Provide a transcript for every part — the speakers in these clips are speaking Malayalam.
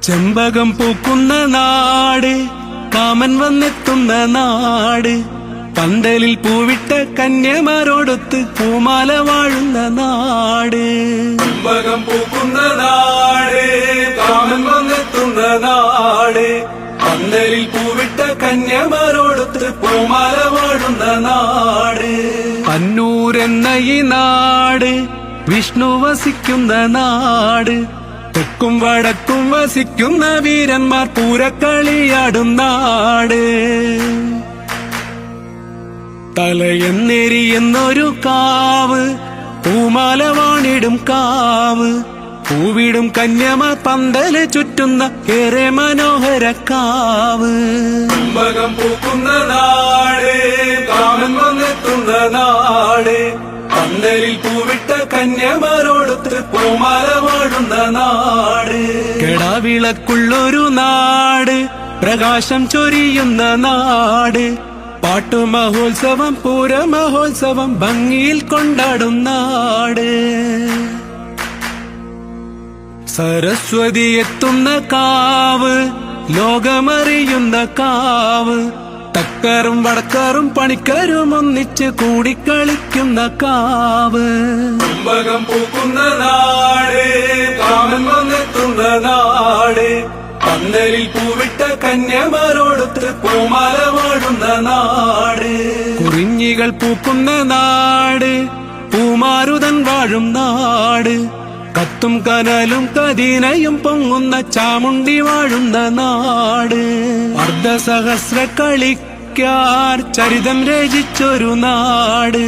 ചെമ്പകം പൂക്കുന്ന നാട്, കാമൻ വന്നെത്തുന്ന നാട്, പന്തലിൽ പൂവിട്ട കന്യമാരോടൊത്ത് പൂമാല വാഴുന്ന നാട്. ചെമ്പകം പൂക്കുന്ന നാട്, കാമൻ വന്നെത്തുന്ന നാട്, പന്തലിൽ പൂവിട്ട കന്യമാരോടൊത്ത് പൂമാല വാഴുന്ന നാട്. അന്നൂരെന്ന ഈ നാട് വിഷ്ണു വസിക്കുന്ന നാട്, തെക്കും വടക്കും വസിക്കുന്ന വീരന്മാർ പൂരക്കളിയാടും നാട്. തലയെന്നെരിയെന്നൊരു കാവ്, പൂമാല വാണിടും കാവ്, പൂവിടും കന്യമാർ പന്തല് ചുറ്റുന്ന ഏറെ മനോഹര കാവ്. ചെമ്പകം പൂക്കുന്ന നാട്, കാമൻ വന്നെത്തുന്ന നാട്, പന്തലിൽ പൂവിട്ട കന്യമാരോടൊത്ത് പൂമാല വാഴുന്ന നാട്. കെടാവിളക്കുള്ളൊരു നാട്, പ്രകാശം ചൊരിയുന്ന നാട്, പാട്ടുമഹോത്സവം പൂരമഹോത്സവം ഭംഗിയിൽ കൊണ്ടാടും നാട്. സരസ്വതി എത്തുന്ന കാവ്, ലോകമറിയുന്ന കാവ്, തക്കറും വടക്കറും പണിക്കരും ഒന്നിച്ച് കൂടിക്കളിക്കുന്ന കാവ്. ചെമ്പകം പൂക്കുന്ന നാട്, കാമൻ വന്നെത്തുന്ന നാട്, പന്തലിൽ പൂവിട്ട കന്യമാരോടൊത്ത് പൂമാല വാഴുന്ന നാട്. കുറിഞ്ഞികൾ പൂക്കുന്ന നാട്, പൂമാരുതൻ വാഴും നാട്, കത്തും കനലും കദീനയും പൊങ്ങുന്ന ചാമുണ്ടി വാഴുന്ന നാട്. അർദ്ധസഹസ്ര കളിക്കാർ ചരിതം രചിച്ചൊരു നാട്,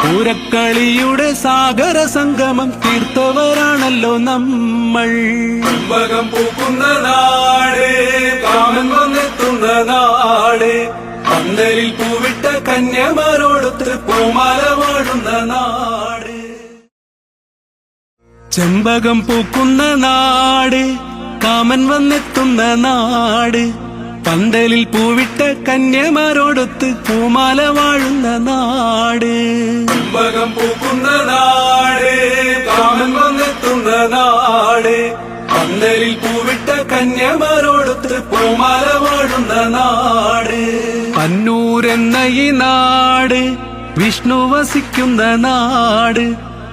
പൂരക്കളിയുടെ സാഗര സംഗമം തീർത്തവരാണല്ലോ നമ്മൾ. ചെമ്പകം പൂക്കുന്ന നാട്, കാമൻ വന്നെത്തുന്ന നാട്, പന്തലിൽ പൂവിട്ട കന്യമാരോടൊത്ത് പൂമാല വാഴുന്ന നാട്. ചെമ്പകം പൂക്കുന്ന നാട്, കാമൻ വന്നെത്തുന്ന നാട്, പന്തലിൽ പൂവിട്ട കന്യമാരോടൊത്ത് പൂമാല വാഴുന്ന നാട്. ചെമ്പകം പൂക്കുന്ന നാട്, കാമൻ വന്നെത്തുന്ന നാട്, പന്തലിൽ പൂവിട്ട കന്യമാരോടൊത്ത് പൂമാല വാഴുന്ന നാട്. അന്നൂരെന്ന ഈ നാട് വിഷ്ണു വസിക്കുന്ന നാട്,